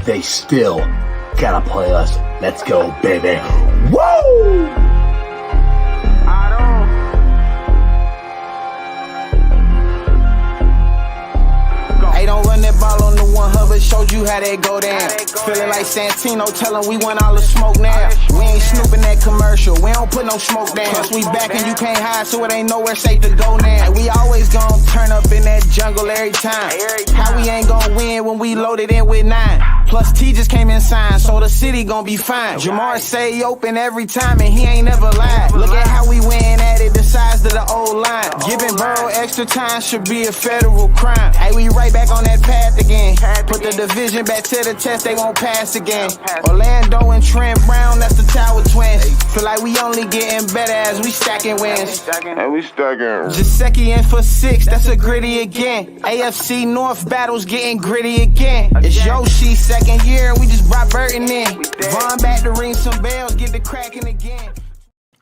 they still gotta play us. Let's go, baby. Woo! Don't run that ball on the one hover, showed you how that go down. Feeling like Santino, tell him we want all the smoke now. We ain't snooping that commercial, we don't put no smoke down. Plus we back and you can't hide, so it ain't nowhere safe to go now. We always gon' turn up in that jungle every time. How we ain't gon' win when we loaded in with 9? Plus T just came in signed, so the city gon' be fine. Jamar say he open every time and he ain't never lied. Look at how we win at it, the size of the old line. Giving Burrow extra time should be a federal crime. Hey, we right back on that path again. Put the division back to the test, they won't pass again. Orlando and Trent Brown, that's the Tower Twins. Feel like we only getting better as we stacking wins. And we stacking. Giuseppe in for 6, that's a gritty again. AFC North battles getting gritty again. It's Yoshi second year, we just brought Burton in. Vaughn back to ring some bells, get the cracking again.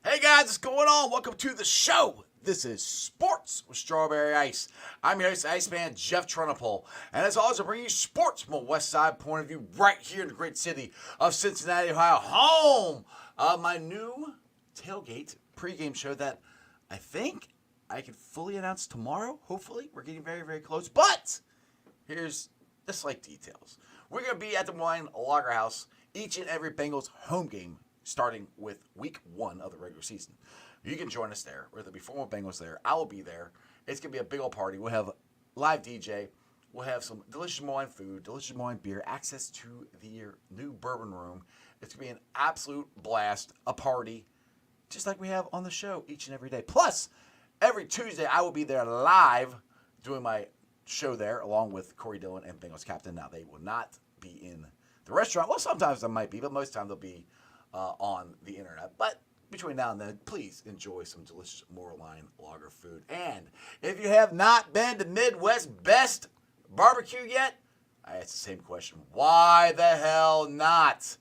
Hey guys, what's going on? Welcome to the show. This is Sports with Strawberry Ice. I'm your host, Iceman Jeff Trunapole. And as always, I bring you sports from a West Side point of view right here in the great city of Cincinnati, Ohio, home of my new Tailgate pregame show that I think I can fully announce tomorrow. Hopefully, we're getting very, very close. But here's the slight details. We're going to be at the Wine Lager House each and every Bengals home game starting with week 1 of the regular season. You can join us there. Whether it be former Bengals there, I will be there. It's going to be a big old party. We'll have live DJ. We'll have some delicious wine food, delicious wine beer, access to the new bourbon room. It's going to be an absolute blast, a party, just like we have on the show each and every day. Plus, every Tuesday, I will be there live doing my show there along with Corey Dillon and Bengals Captain. Now, they will not be in the restaurant. Well, sometimes they might be, but most of the time they'll be on the internet. But between now and then, please enjoy some delicious Moorline Lager food. And if you have not been to Midwest's best barbecue yet, I ask the same question. Why the hell not?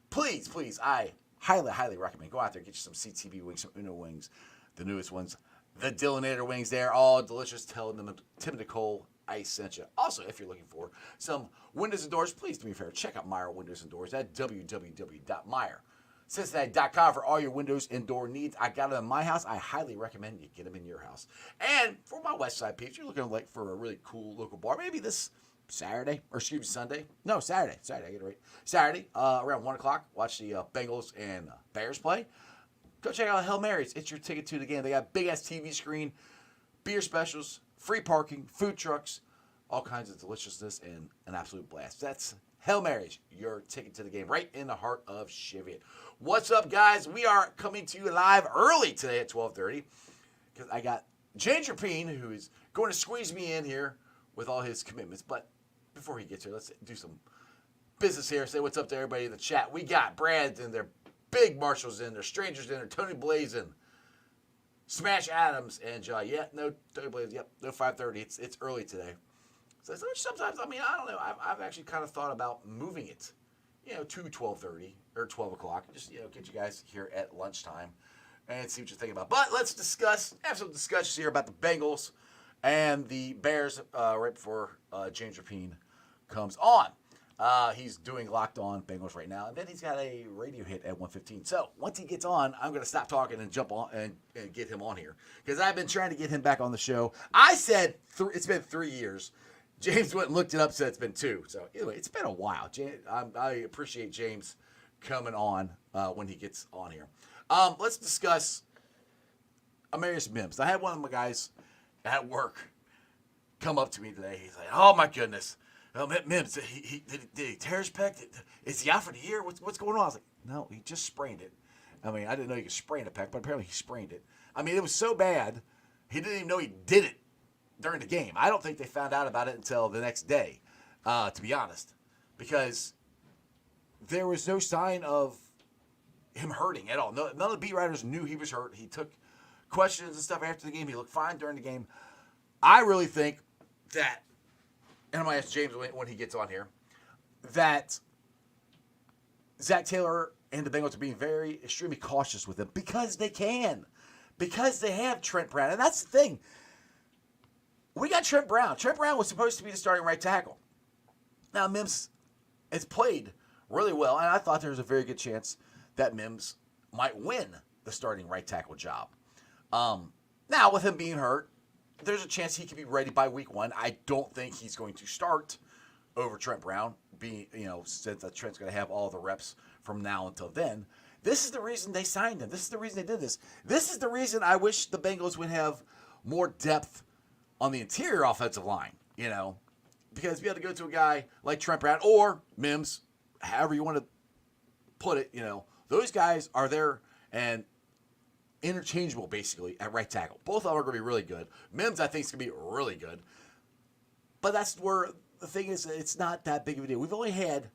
Please, I highly, highly recommend. Go out there, get you some CTB wings, some Uno wings, the newest ones, the Dillinator wings. They're all delicious. Tell them Tim Nicole I sent you. Also, if you're looking for some windows and doors, please do me a favor. Check out Meyer Windows and Doors at www.meyercincinnati.com for all your windows and door needs. I got them in my house. I highly recommend you get them in your house. And for my West Side peeps, you're looking like for a really cool local bar, maybe this Sunday. No, Saturday. I get it right. Saturday, around 1 o'clock, watch the Bengals and Bears play. Go check out Hail Marys. It's your ticket to the game. They got big-ass TV screen, beer specials, free parking, food trucks, all kinds of deliciousness, and an absolute blast. That's Hail Marys, your ticket to the game, right in the heart of Cheviot. What's up, guys? We are coming to you live early today at 12:30 because I got James Rapin, who is going to squeeze me in here with all his commitments. But before he gets here, let's do some business here. Say what's up to everybody in the chat. We got Brad in there, Big Marshall's in there, Strangers in there, Tony Blazin, Smash Adams, and Tony Blazin. Yep, no 5:30. It's early today. So sometimes, I don't know. I've actually kind of thought about moving it, to 12:30 or 12 o'clock. Just, get you guys here at lunchtime and see what you're thinking about. But let's have some discussions here about the Bengals and the Bears right before James Rapien comes on. He's doing Locked On Bengals right now, and then he's got a radio hit at 1:15. So once he gets on, I'm going to stop talking and jump on and get him on here because I've been trying to get him back on the show. I said it's been 3 years. James went and looked it up, said it's been 2. So anyway, it's been a while. I appreciate James coming on when he gets on here. Let's discuss Amarius Mims. I had one of my guys at work come up to me today. He's like, "Oh my goodness, Mims, did he tear his pec? Is he out for the year? What's going on?" I was like, "No, he just sprained it." I didn't know you could sprain a pec, but apparently he sprained it. It was so bad, he didn't even know he did it during the game. I don't think they found out about it until the next day, to be honest, because there was no sign of him hurting at all. None of the beat writers knew he was hurt. He took questions and stuff after the game. He looked fine during the game. I really think that, and I'm going to ask James when he gets on here, that Zach Taylor and the Bengals are being extremely cautious with him because they can. Because they have Trent Brown. And that's the thing. We got Trent Brown. Trent Brown was supposed to be the starting right tackle. Now, Mims has played really well, and I thought there was a very good chance that Mims might win the starting right tackle job. Now, with him being hurt, there's a chance he could be ready by week 1. I don't think he's going to start over Trent Brown, since Trent's going to have all the reps from now until then. This is the reason they signed him. This is the reason they did this. This is the reason I wish the Bengals would have more depth on the interior offensive line, because we had to go to a guy like Trent Brown or Mims, however you want to put it, those guys are there and interchangeable basically at right tackle. Both of them are going to be really good. Mims, I think, is going to be really good. But that's where the thing is, it's not that big of a deal. We've only had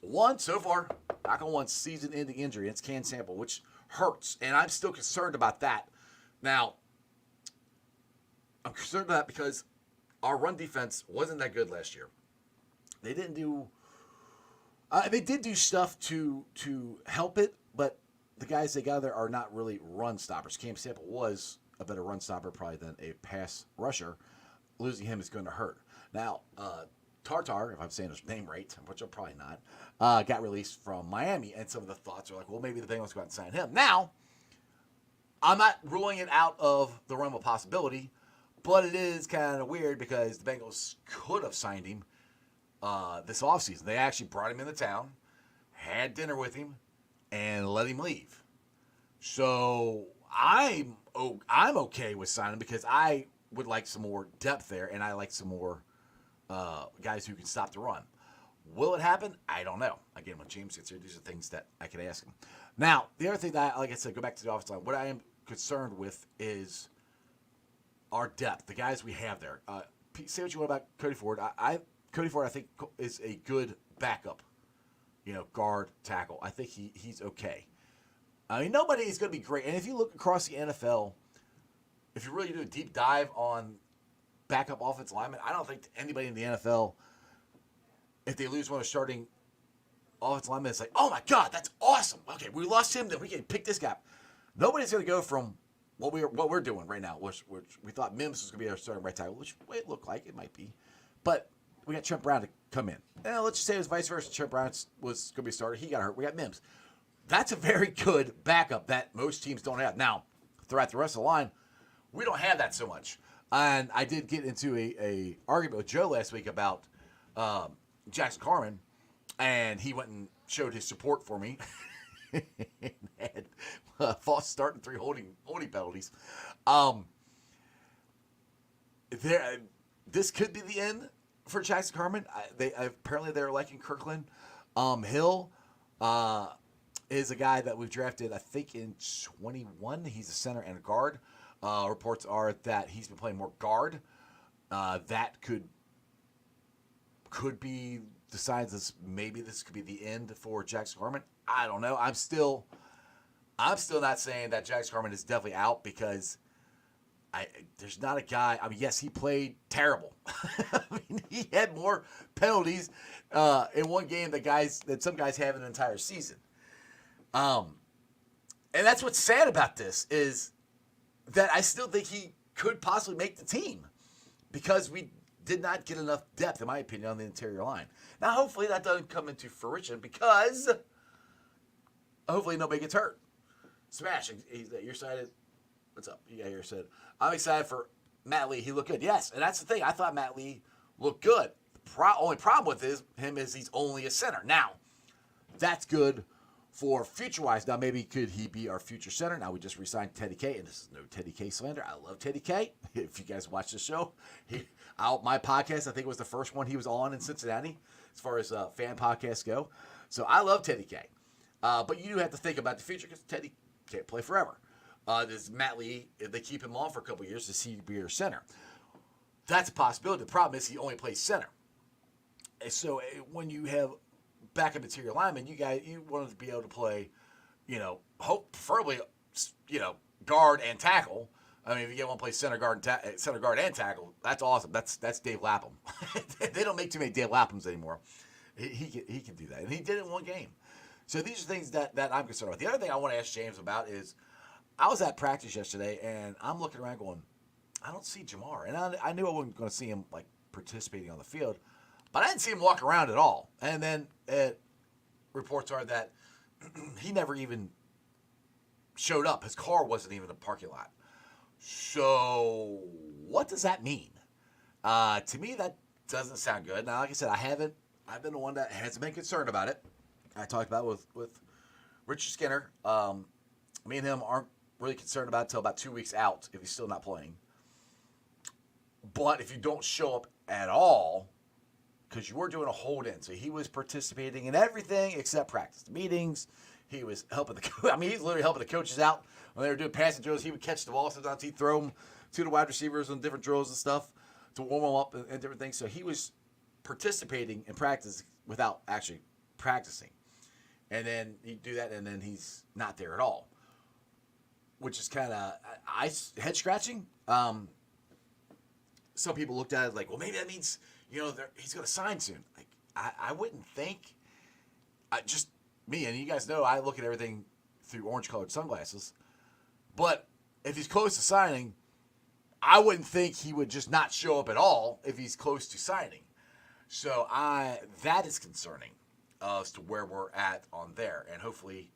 one so far, knock on one, season-ending injury. It's Can Sample, which hurts, and I'm still concerned about that. Now, I'm concerned about that because our run defense wasn't that good last year. They didn't do. They did do stuff to help it, but the guys they got there are not really run stoppers. Cam Sample was a better run stopper probably than a pass rusher. Losing him is going to hurt. Now, Tartar, if I'm saying his name right, which I'm probably not, got released from Miami, and some of the thoughts are like, well, maybe the Bengals go out and sign him. Now, I'm not ruling it out of the realm of possibility, but it is kind of weird because the Bengals could have signed him this offseason. They actually brought him into town, had dinner with him, and let him leave. So I'm okay with signing him because I would like some more depth there, and I like some more guys who can stop the run. Will it happen? I don't know. Again, when James gets here, these are things that I can ask him. Now, the other thing that, like I said, go back to the offensive line. What I am concerned with is our depth, the guys we have there. Say what you want about Cody Ford. Cody Ford, I think, is a good backup, guard, tackle. I think he's okay. I mean, nobody is going to be great. And if you look across the NFL, if you really do a deep dive on backup offensive linemen, I don't think anybody in the NFL, if they lose one of the starting offensive linemen, it's like, oh my God, that's awesome. Okay, we lost him, then we can pick this guy. Nobody's going to go from what we're doing right now, which we thought Mims was going to be our starting right tackle, which it looked like it might be. But we got Trent Brown to come in. And let's just say it was vice versa. Trent Brown was going to be a starter. He got hurt. We got Mims. That's a very good backup that most teams don't have. Now, throughout the rest of the line, we don't have that so much. And I did get into a argument with Joe last week about Jackson Carman, and he went and showed his support for me. And had false start and 3 holding penalties. This could be the end for Jackson Carman. Apparently they're liking Kirkland. Hill is a guy that we've drafted, I think, in 21. He's a center and a guard. Reports are that he's been playing more guard. That could be the signs that maybe this could be the end for Jackson Carman. I don't know. I'm still not saying that Jackson Carman is definitely out because there's not a guy. I mean, yes, he played terrible. I mean, he had more penalties in one game that some guys have in an entire season. And that's what's sad about this is that I still think he could possibly make the team because we did not get enough depth, in my opinion, on the interior line. Now, hopefully that doesn't come into fruition because hopefully nobody gets hurt. Smash, you're excited? What's up? Yeah, you're excited. I'm excited for Matt Lee. He looked good. Yes, and that's the thing. I thought Matt Lee looked good. The only problem with him is he's only a center. Now, that's good for future-wise. Now, maybe could he be our future center? Now, we just re-signed Teddy K, and this is no Teddy K slander. I love Teddy K. If you guys watch the show, my podcast, I think, was the first one he was on in Cincinnati as far as fan podcasts go. So I love Teddy K. But you do have to think about the future because Teddy can't play forever. Does Matt Lee, if they keep him on for a couple of years, does he be your center? That's a possibility. The problem is he only plays center. And so when you have backup interior linemen, you want to be able to play, preferably, guard and tackle. I mean, if you want to play center guard and tackle, that's awesome. That's Dave Lapham. They don't make too many Dave Laphams anymore. He can do that, and he did it in one game. So these are things that I'm concerned about. The other thing I want to ask James about is I was at practice yesterday, and I'm looking around going, I don't see Jamar. And I knew I wasn't going to see him, participating on the field. But I didn't see him walk around at all. And then reports are that he never even showed up. His car wasn't even in the parking lot. So what does that mean? To me, that doesn't sound good. Now, like I said, I've been the one that hasn't been concerned about it. I talked about it with Richard Skinner. Me and him aren't really concerned about it until about 2 weeks out if he's still not playing. But if you don't show up at all, because you were doing a hold-in, so he was participating in everything except practice meetings. He was helping he's literally helping the coaches out when they were doing passing drills. He would catch the ball. Sometimes he'd throw them to the wide receivers on different drills and stuff to warm them up and different things. So he was participating in practice without actually practicing. And then he'd do that, and then he's not there at all, which is kind of head-scratching. Some people looked at it like, well, maybe that means, he's going to sign soon. Like, I wouldn't think. Just me, and you guys know I look at everything through orange-colored sunglasses. But if he's close to signing, I wouldn't think he would just not show up at all if he's close to signing. So that is concerning as to where we're at on there. And hopefully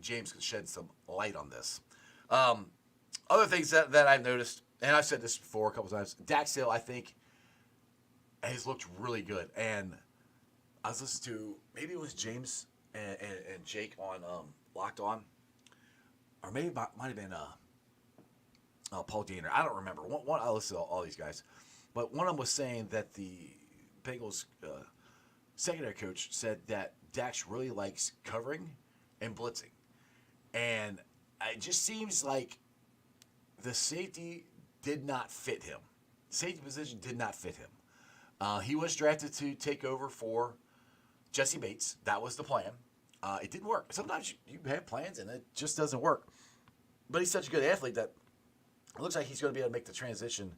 James can shed some light on this. Other things that I've noticed, and I've said this before a couple times, Dax Hill, I think, has looked really good. And I was listening to, maybe it was James and Jake on Locked On, or maybe it might have been Paul Diener. I don't remember. I listened to all these guys. But one of them was saying that the Bengals secondary coach said that Dax really likes covering and blitzing. And it just seems like the safety did not fit him. Safety position did not fit him. He was drafted to take over for Jesse Bates. That was the plan. It didn't work. Sometimes you have plans and it just doesn't work. But he's such a good athlete that it looks like he's going to be able to make the transition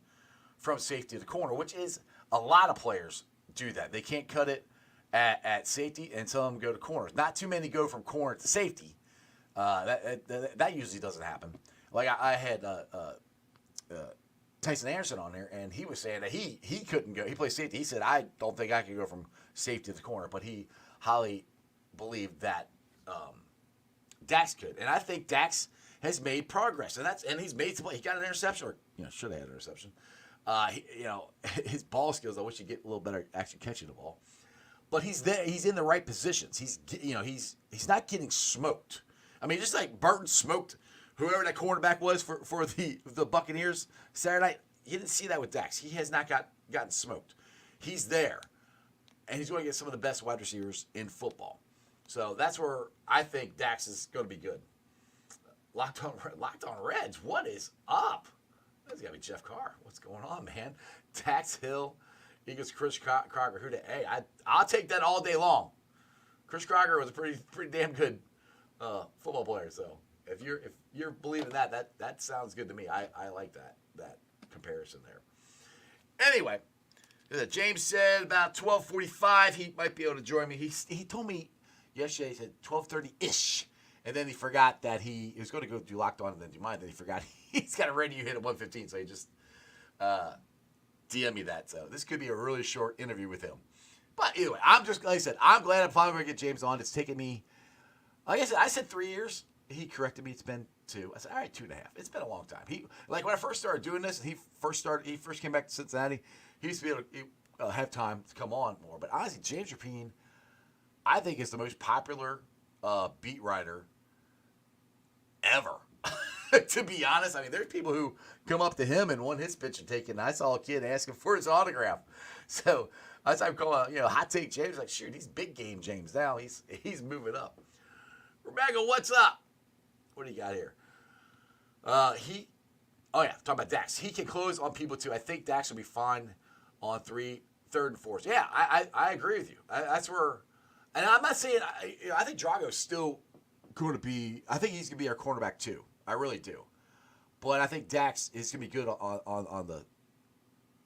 from safety to corner, which is a lot of players do that. They can't cut it at safety and some of them go to corners. Not too many go from corner to safety. That usually doesn't happen. Like I had Tyson Anderson on there, and he was saying that he couldn't go. He plays safety. He said, I don't think I can go from safety to the corner, but he highly believed that Dax could. And I think Dax has made progress, and he's made some play. He got an interception, or should have had an interception. His ball skills, I wish he'd get a little better actually catching the ball. But he's there. He's in the right positions. He's not getting smoked. I mean, just like Burton smoked whoever that cornerback was for the Buccaneers Saturday night. You didn't see that with Dax. He has not gotten smoked. He's there, and he's going to get some of the best wide receivers in football. So that's where I think Dax is going to be good. Locked on Reds. What is up? That's got to be Jeff Carr. What's going on, man? Dax Hill, Eagles, Chris Crocker. I'll take that all day long. Chris Crocker was a pretty damn good football player. So if you're believing that sounds good to me. I like that comparison there. Anyway, James said about 12:45 he might be able to join me. He told me yesterday, he said 12:30-ish. And then he forgot that he was going to go do Locked On and then do mine. Then he forgot he's got a radio hit at 1:15, so he just DM'd me that. So this could be a really short interview with him. But anyway, like I said, I'm glad I'm finally going to get James on. It's taken me, like I said 3 years. He corrected me. It's been 2. I said, all right, 2.5. It's been a long time. When I first started doing this, and he first came back to Cincinnati, he used to be able to have time to come on more. But honestly, James Rapien, I think, is the most popular beat writer ever. To be honest, I mean, there's people who come up to him and want his picture taken. I saw a kid asking for his autograph. So that's why I'm calling, Hot Take James. Like, shoot, he's big game James now. He's moving up. Rebecca, what's up? What do you got here? Talking about Dax. He can close on people too. I think Dax will be fine on 3rd and 4th. Yeah, I agree with you. That's where, and I'm not saying, I think Drago's still going to be, I think he's going to be our cornerback too. I really do. But I think Dax is going to be good on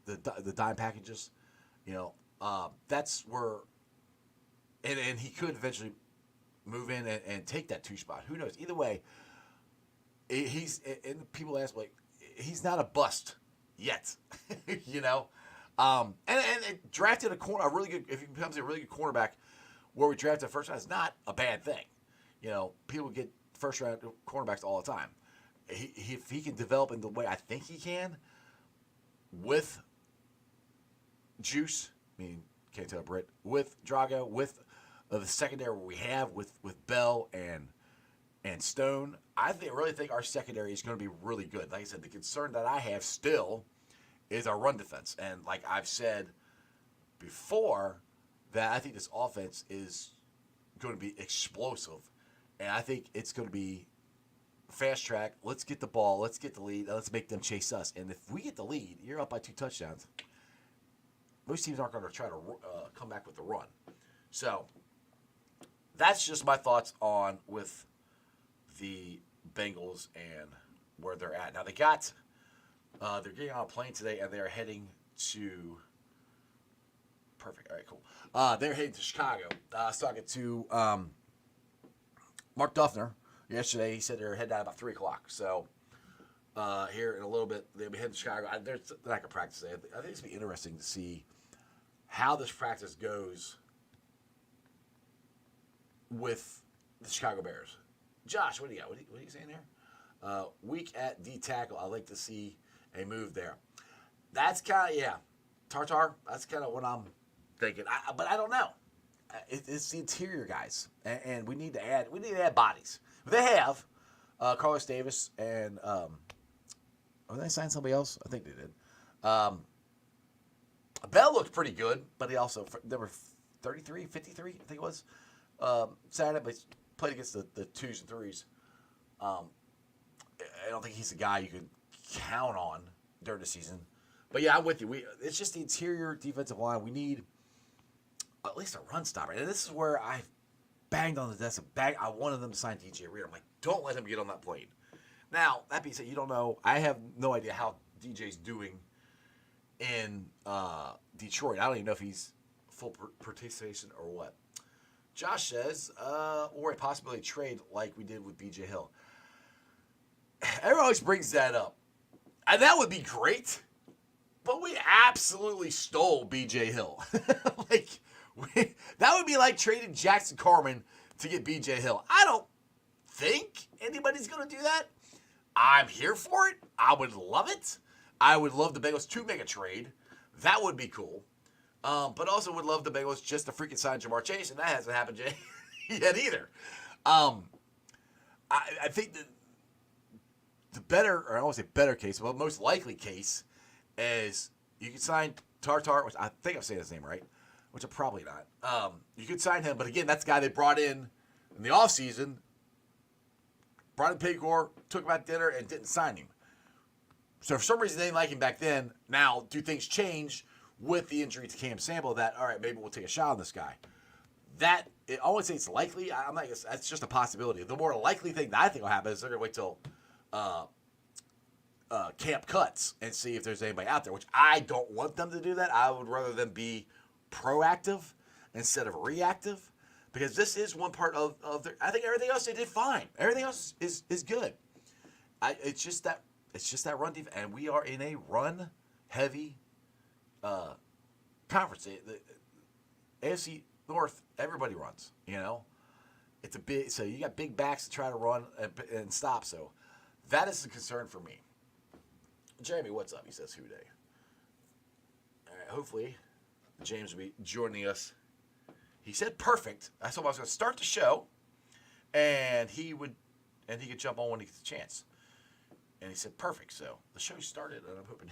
the dime packages. That's where, and he could eventually move in and take that 2 spot. Who knows? Either way, and people ask, like, he's not a bust yet. And drafted a really good. If he becomes a really good cornerback, where we drafted first round is not a bad thing. People get first round cornerbacks all the time. If he can develop in the way I think he can, with juice, I mean, can't tell Britt, with Drago, with the secondary we have with Bell and Stone, I really think our secondary is going to be really good. Like I said, the concern that I have still is our run defense. And like I've said before, that I think this offense is going to be explosive. And I think it's going to be fast track. Let's get the ball. Let's get the lead. Let's make them chase us. And if we get the lead, you're up by 2 touchdowns. Most teams aren't going to try to come back with the run. So that's just my thoughts on with the Bengals and where they're at. Now they're getting on a plane today and they're heading to. Perfect. All right, cool. They're heading to Chicago. I was talking to Mark Duffner yesterday. He said they're heading out about 3 o'clock. So here in a little bit, they'll be heading to Chicago. They're not going to practice today. I think it's going to be interesting to see how this practice goes with the Chicago Bears. Josh, what do you got? What are you saying there? Weak at D tackle. I'd like to see a move there. That's kind of, Tartar. That's kind of what I'm thinking. But I don't know. It's the interior guys, and we need to add bodies. They have Carlos Davis and they signed somebody else? I think they did. Bell looked pretty good, but they were 33, 53, I think it was. Saturday, but he played against the 2s and 3s. I don't think he's the guy you could count on during the season. But yeah, I'm with you. It's just the interior defensive line. We need at least a run stopper. And this is where I banged on the desk. I wanted them to sign DJ Reader. I'm like, don't let him get on that plane. Now, that being said, you don't know. I have no idea how DJ's doing in Detroit. I don't even know if he's full participation or what. Josh says, or a possibility trade like we did with BJ Hill. Everyone always brings that up. And that would be great. But we absolutely stole BJ Hill. That would be like trading Jackson Carman to get BJ Hill. I don't think anybody's going to do that. I'm here for it. I would love it. I would love the Bengals to make a trade. That would be cool. But also would love the Bengals just to freaking sign Jamar Chase, and that hasn't happened yet either. I think the better, or I won't say better case, but most likely case is you can sign Tartar, which I think I'm saying his name right, which I'm probably not. You could sign him, but again, that's the guy they brought in the offseason, brought in Paycor, took him out to dinner, and didn't sign him. So for some reason they didn't like him back then. Now, do things change with the injury to Cam Sample that, all right, maybe we'll take a shot on this guy? I wouldn't say it's likely. I'm not. That's just a possibility. The more likely thing that I think will happen is they're going to wait till camp cuts and see if there's anybody out there, which I don't want them to do that. I would rather them be proactive instead of reactive, because this is one part of their. I think everything else they did fine. Everything else is good. It's just that run defense, and we are in a run heavy conference. The AFC North, everybody runs. It's a big. So you got big backs to try to run and stop. So that is the concern for me. Jeremy, what's up? He says, "Who day?" All right, hopefully James will be joining us. He said perfect. I told him I was going to start the show, and he could jump on when he gets a chance. And he said perfect. So the show started, and I'm hoping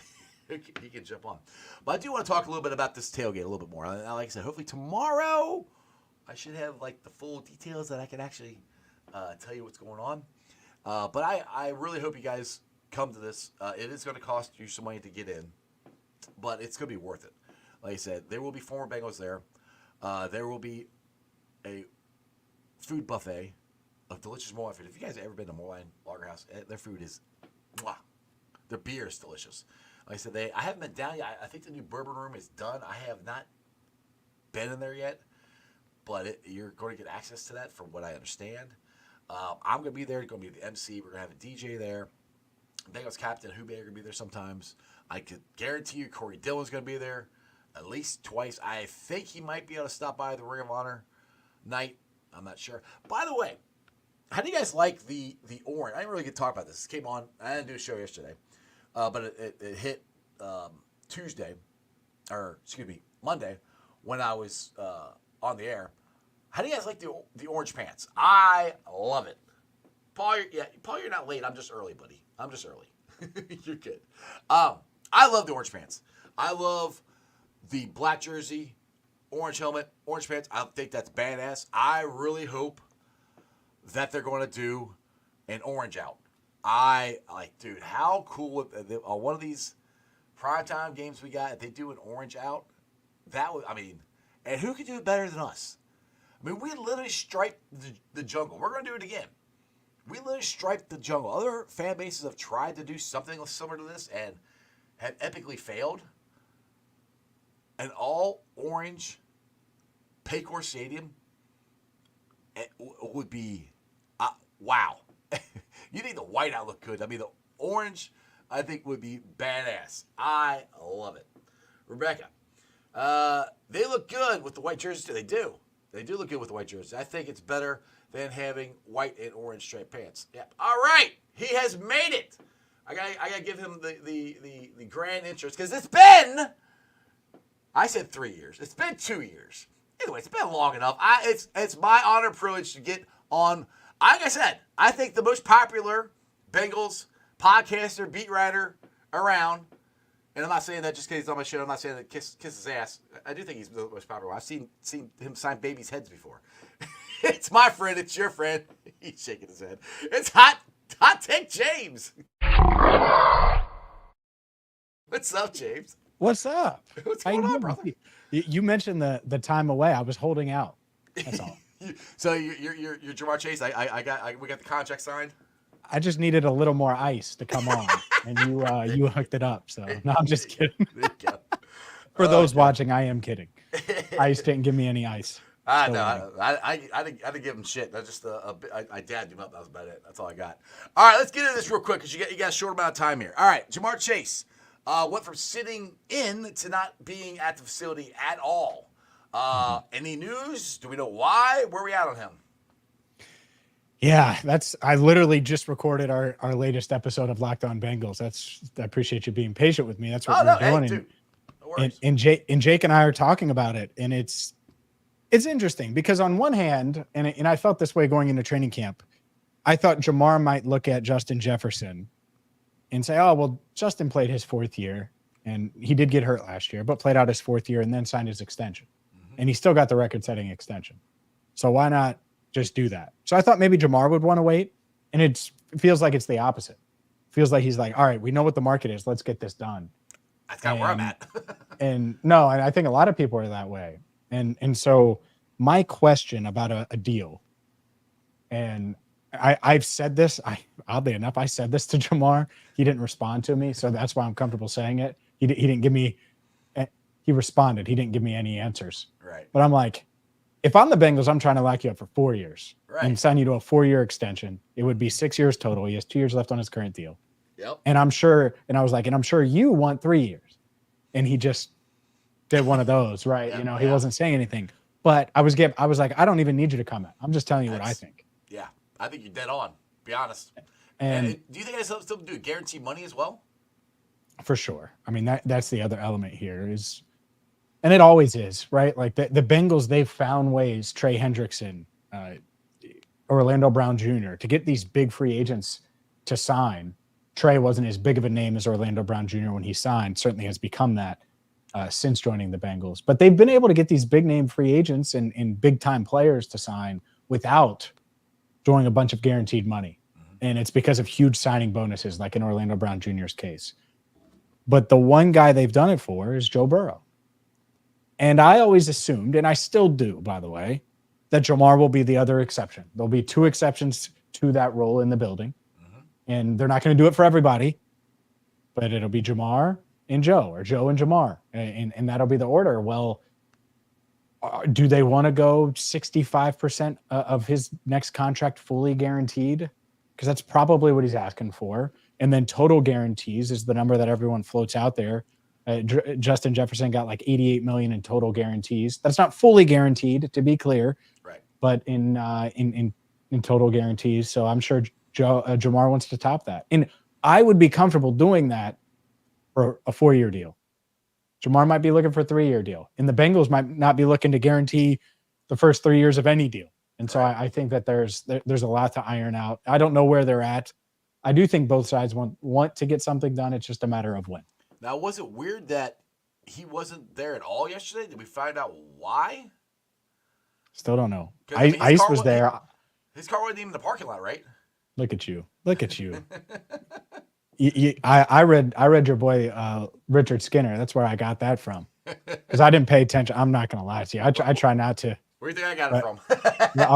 he can jump on. But I do want to talk a little bit about this tailgate a little bit more. Like I said, hopefully tomorrow I should have the full details that I can actually tell you what's going on. But I really hope you guys come to this. It is going to cost you some money to get in, but it's going to be worth it. Like I said, there will be former Bengals there. There will be a food buffet of delicious Moline food. If you guys have ever been to Moline Lager House, their food is, their beer is delicious. Like I said, I haven't been down yet. I think the new bourbon room is done. I have not been in there yet, but you're going to get access to that from what I understand. I'm going to be there. Going to be the MC. We're going to have a DJ there. Bengals captain Hubie are going to be there sometimes. I could guarantee you Corey Dillon's going to be there. at least twice. I think he might be able to stop by the Ring of Honor night. I'm not sure. By the way, how do you guys like the orange? I didn't really get to talk about this. It came on. I didn't do a show yesterday, but it hit Tuesday, or excuse me, Monday, when I was on the air. How do you guys like the orange pants? I love it. Paul, you're not late. I'm just early, buddy. I'm just early. You're good. I love the orange pants. I love the black jersey, orange helmet, orange pants. I think that's badass. I really hope that they're going to do an orange out. Dude, how cool on one of these primetime games we got, if they do an orange out, that would, and who could do it better than us? We literally striped the jungle. We're going to do it again. We literally striped the jungle. Other fan bases have tried to do something similar to this and have epically failed. An all-orange Paycor Stadium would be, wow. You think the white out look good. The orange, I think, would be badass. I love it. Rebecca, they look good with the white jerseys. They do. They do look good with the white jerseys. I think it's better than having white and orange striped pants. Yep. All right. He has made it. I gotta give him the grand interest because it's been, I said 3 years. It's been 2 years. Anyway, it's been long enough. It's my honor and privilege to get on. Like I said, I think the most popular Bengals podcaster, beat writer around. And I'm not saying that just because he's on my show. I'm not saying that kiss his ass. I do think he's the most popular. I've seen him sign babies' heads before. It's my friend. It's your friend. He's shaking his head. It's Hot Take James. What's up, James? What's up? What's going on, brother? You mentioned the time away. I was holding out. That's all. So you're Jamar Chase. We got the contract signed. I just needed a little more ice to come on, and you hooked it up. So no, I'm just kidding. For those watching, I am kidding. Ice didn't give me any ice. I didn't give him shit. That's just I dabbed him up. That was about it. That's all I got. All right, let's get into this real quick because you got a short amount of time here. All right, Jamar Chase went from sitting in to not being at the facility at all. Any news? Do we know why? Where are we at on him? Yeah, I literally just recorded our latest episode of Locked On Bengals. I appreciate you being patient with me. That's what we're doing. Hey, dude. No worries. And Jake and I are talking about it, and it's interesting because on one hand, and I felt this way going into training camp, I thought Jamar might look at Justin Jefferson and say, oh, well, Justin played his 4th year, and he did get hurt last year, but played out his 4th year and then signed his extension. Mm-hmm. And he still got the record-setting extension. So why not just do that? So I thought maybe Jamar would want to wait, and it feels like it's the opposite. Feels like he's like, all right, we know what the market is. Let's get this done. That's kind of where I'm at. And I think a lot of people are that way. And so my question about a deal, and I've said this, oddly enough, I said this to Jamar. He didn't respond to me, so that's why I'm comfortable saying it. He didn't give me, he responded. He didn't give me any answers. Right. But I'm like, if I'm the Bengals, I'm trying to lock you up for 4 years and sign you to a 4-year extension. It would be 6 years total. He has 2 years left on his current deal. Yep. And I'm sure you want 3 years. And he just did one of those, right? He wasn't saying anything. But I was like, I don't even need you to comment. I'm just telling you what I think. Yeah. I think you're dead on. Be honest. And do you think I still do guaranteed money as well? For sure. That's the other element here is, and it always is, right? Like the Bengals, they've found ways, Trey Hendrickson, Orlando Brown Jr., to get these big free agents to sign. Trey wasn't as big of a name as Orlando Brown Jr. when he signed, certainly has become that since joining the Bengals. But they've been able to get these big name free agents and big time players to sign without doing a bunch of guaranteed money. Mm-hmm. And it's because of huge signing bonuses, like in Orlando Brown Jr.'s case. But the one guy they've done it for is Joe Burrow. And I always assumed, and I still do, by the way, that Jamar will be the other exception. There'll be 2 exceptions to that role in the building. Mm-hmm. And they're not going to do it for everybody, but it'll be Jamar and Joe, or Joe and Jamar. And that'll be the order. Well, do they want to go 65% of his next contract fully guaranteed? Because that's probably what he's asking for. And then total guarantees is the number that everyone floats out there Justin Jefferson got like $88 million in total guarantees. That's not fully guaranteed, to be clear, Right. but in total guarantees. So I'm sure Jamar wants to top that, and I would be comfortable doing that for a 4-year deal. Jamar might be looking for a 3-year deal, and the Bengals might not be looking to guarantee the first 3 years of any deal. And so I think that there's a lot to iron out. I don't know where they're at. I do think both sides want to get something done. It's just a matter of when. Now, was it weird that he wasn't there at all yesterday? Did we find out why? Still don't know. I mean, Ice was there. His car wasn't even in the parking lot, right? Look at you. I read your boy Richard Skinner. That's where I got that from, because I didn't pay attention. I'm not going to lie to you. I try not to. Where do you think I got it from?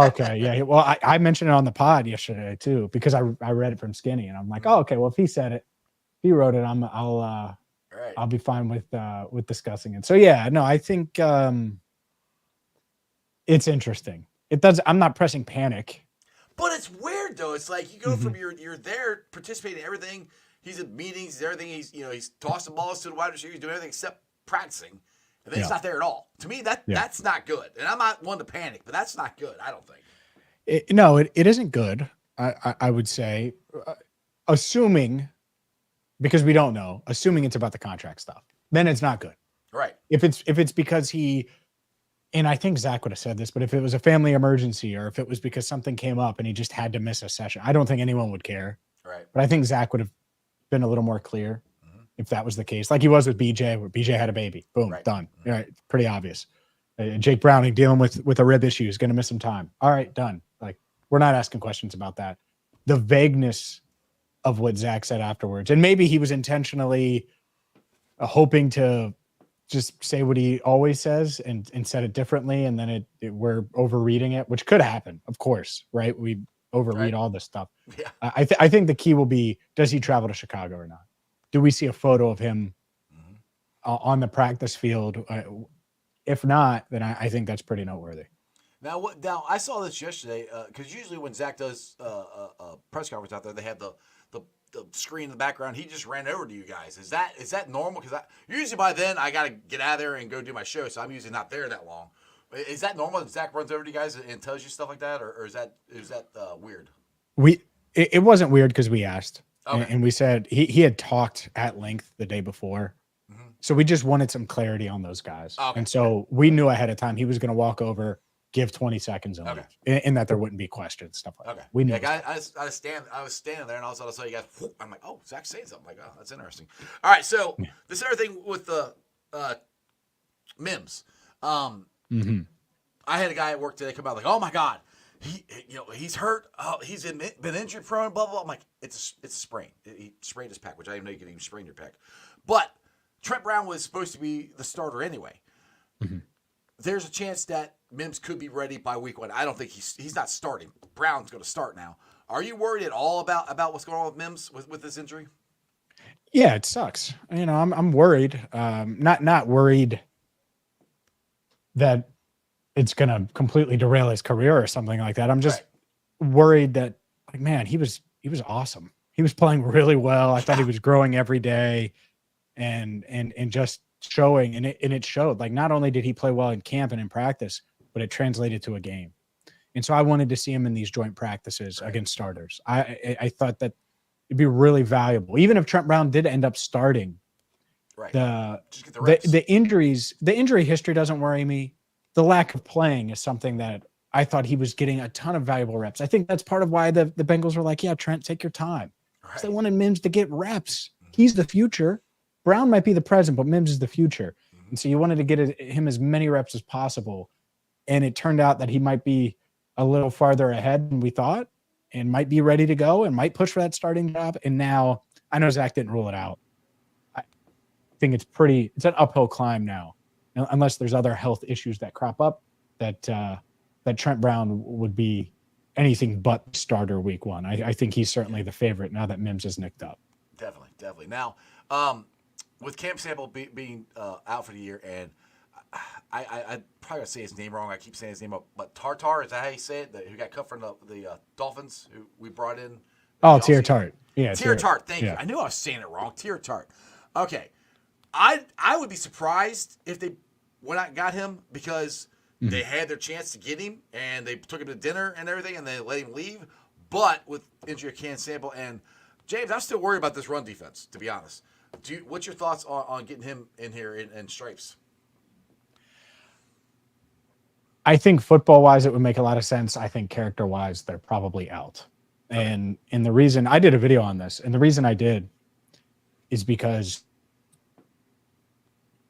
Okay, yeah. Well, I mentioned it on the pod yesterday too, because I read it from Skinny, and I'm like, oh, okay. Well, if he said it, if he wrote it, I'll be fine with discussing it. So yeah, no, I think it's interesting. It does. I'm not pressing panic. But it's weird though. It's like you go from you're there participating in everything. He's in meetings, everything. He's tossing balls to the wide receiver. He's doing everything except practicing, and then he's not there at all. To me, that's not good. And I'm not one to panic, but that's not good. I don't think. It isn't good. I would say, assuming, because we don't know, assuming it's about the contract stuff, then it's not good. Right. If it's because he, and I think Zach would have said this, but if it was a family emergency or if it was because something came up and he just had to miss a session, I don't think anyone would care. Right. But I think Zach would have been a little more clear if that was the case, like he was with BJ, where BJ had a baby. Boom, done. All right, pretty obvious. Jake Browning dealing with a rib issue is going to miss some time. All right, done. Like, we're not asking questions about that. The vagueness of what Zach said afterwards, and maybe he was intentionally hoping to just say what he always says and said it differently, and then we're overreading it, which could happen, of course, right? We overread all this stuff. Yeah. I think the key will be, does he travel to Chicago or not? Do we see a photo of him on the practice field? If not, then I think that's pretty noteworthy. Now, I saw this yesterday because usually when Zach does a press conference out there, they have the screen in the background. He just ran over to you guys. Is that normal? Because usually by then I got to get out of there and go do my show, so I'm usually not there that long. Is that normal that Zach runs over to you guys and tells you stuff like that, or is that weird? It wasn't weird because we asked. Okay. And we said he had talked at length the day before. So we just wanted some clarity on those guys. Okay. And so we knew ahead of time he was going to walk over, give 20 seconds and leave, and that there wouldn't be questions, stuff like that. We knew. Like I was standing there, and all of a sudden I saw you guys. Whoop, I'm like, oh, Zach's saying something. I'm like, oh, that's interesting. All right, so this other thing with the Mims. I had a guy at work today come out like, oh my God, he's hurt. Oh, he's been injury prone. Blah blah. I'm like, it's a sprain. He sprained his pec, which I didn't know you could even sprain your pec. But Trent Brown was supposed to be the starter anyway. There's a chance that Mims could be ready by week 1. I don't think he's not starting. Brown's going to start now. Are you worried at all about what's going on with Mims with this injury? Yeah, it sucks. I'm worried. Not worried that it's going to completely derail his career or something like that. I'm just worried that, like, man, he was awesome. He was playing really well. I thought he was growing every day, and just showing, and it showed. Like, not only did he play well in camp and in practice, but it translated to a game. And so I wanted to see him in these joint practices against starters. I thought that it'd be really valuable, even if Trent Brown did end up starting. Just get the reps. The injury history doesn't worry me. The lack of playing is something that I thought he was getting a ton of valuable reps. I think that's part of why the Bengals were like, yeah, Trent, take your time. Right. They wanted Mims to get reps. He's the future. Brown might be the present, but Mims is the future. And so you wanted to get him as many reps as possible. And it turned out that he might be a little farther ahead than we thought, and might be ready to go and might push for that starting job. And now, I know Zach didn't rule it out. I think it's an uphill climb now, unless there's other health issues that crop up, that Trent Brown would be anything but starter week 1. I think he's certainly the favorite now that Mims is nicked up. Definitely. Now, with Cam Sample being out for the year, and I probably gonna say his name wrong. I keep saying his name up, but Tartar, is that how you say it? Who got cut from the Dolphins, who we brought in? Oh, Tier Tart. Yeah, Tier Tart. Thank you. I knew I was saying it wrong. Tier Tart. Okay. I would be surprised if they went out and got him because they had their chance to get him and they took him to dinner and everything and they let him leave. But with injury of Can Sample and James, I'm still worried about this run defense, to be honest. What's your thoughts on getting him in here in stripes? I think football-wise, it would make a lot of sense. I think character-wise, they're probably out. And the reason I did a video on this, and the reason I did is because